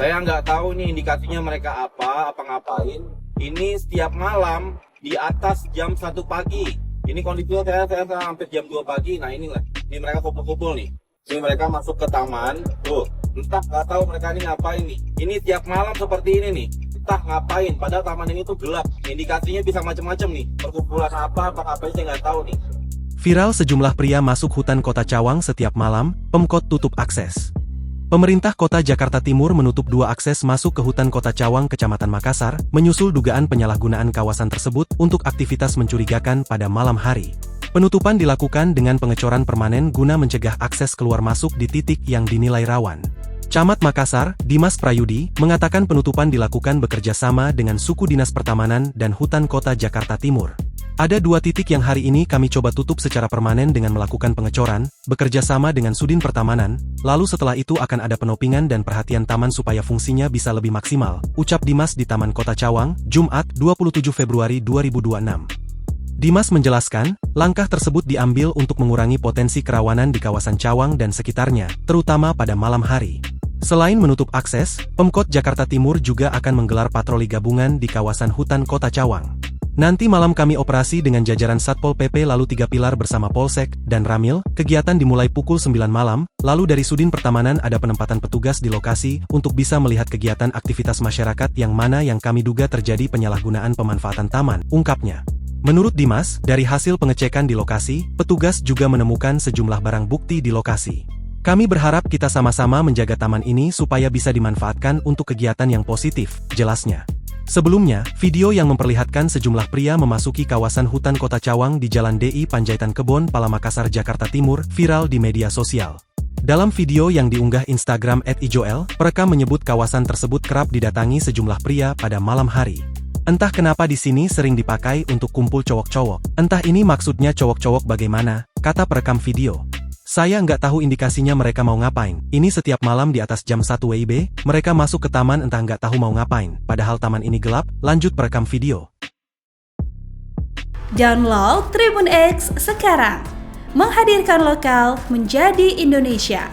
Saya nggak tahu nih indikasinya mereka apa ngapain. Ini setiap malam di atas jam 1 pagi. Ini kondisinya saya hampir jam 2 pagi. Nah inilah, ini mereka kumpul-kumpul nih. Ini mereka masuk ke taman. Tuh, entah nggak tahu mereka ini ngapain nih. Ini tiap malam seperti ini nih. Entah ngapain, padahal taman ini tuh gelap. Indikasinya bisa macam-macam nih. Perkumpulan apa saya nggak tahu nih. Viral sejumlah pria masuk hutan kota Cawang setiap malam, Pemkot tutup akses. Pemerintah kota Jakarta Timur menutup 2 akses masuk ke hutan kota Cawang, Kecamatan Makassar, menyusul dugaan penyalahgunaan kawasan tersebut untuk aktivitas mencurigakan pada malam hari. Penutupan dilakukan dengan pengecoran permanen guna mencegah akses keluar masuk di titik yang dinilai rawan. Camat Makassar, Dimas Prayudi, mengatakan penutupan dilakukan bekerja sama dengan Suku Dinas Pertamanan dan Hutan Kota Jakarta Timur. Ada 2 titik yang hari ini kami coba tutup secara permanen dengan melakukan pengecoran, bekerja sama dengan Sudin Pertamanan, lalu setelah itu akan ada penopingan dan perhatian taman supaya fungsinya bisa lebih maksimal, ucap Dimas di Taman Kota Cawang, Jumat, 27 Februari 2026. Dimas menjelaskan, langkah tersebut diambil untuk mengurangi potensi kerawanan di kawasan Cawang dan sekitarnya, terutama pada malam hari. Selain menutup akses, Pemkot Jakarta Timur juga akan menggelar patroli gabungan di kawasan hutan Kota Cawang. Nanti malam kami operasi dengan jajaran Satpol PP lalu 3 pilar bersama Polsek dan Ramil, kegiatan dimulai pukul 9 malam, lalu dari Sudin Pertamanan ada penempatan petugas di lokasi untuk bisa melihat kegiatan aktivitas masyarakat yang mana yang kami duga terjadi penyalahgunaan pemanfaatan taman, ungkapnya. Menurut Dimas, dari hasil pengecekan di lokasi, petugas juga menemukan sejumlah barang bukti di lokasi. Kami berharap kita sama-sama menjaga taman ini supaya bisa dimanfaatkan untuk kegiatan yang positif, jelasnya. Sebelumnya, video yang memperlihatkan sejumlah pria memasuki kawasan hutan Kota Cawang di Jalan DI Panjaitan Kebon Pala Makassar, Jakarta Timur, viral di media sosial. Dalam video yang diunggah Instagram @ijoel, perekam menyebut kawasan tersebut kerap didatangi sejumlah pria pada malam hari. Entah kenapa di sini sering dipakai untuk kumpul cowok-cowok. Entah ini maksudnya cowok-cowok bagaimana, kata perekam video. Saya nggak tahu indikasinya mereka mau ngapain. Ini setiap malam di atas jam 1 WIB, mereka masuk ke taman entah nggak tahu mau ngapain. Padahal taman ini gelap, lanjut perekam video. Download Tribun X sekarang. Menghadirkan lokal menjadi Indonesia.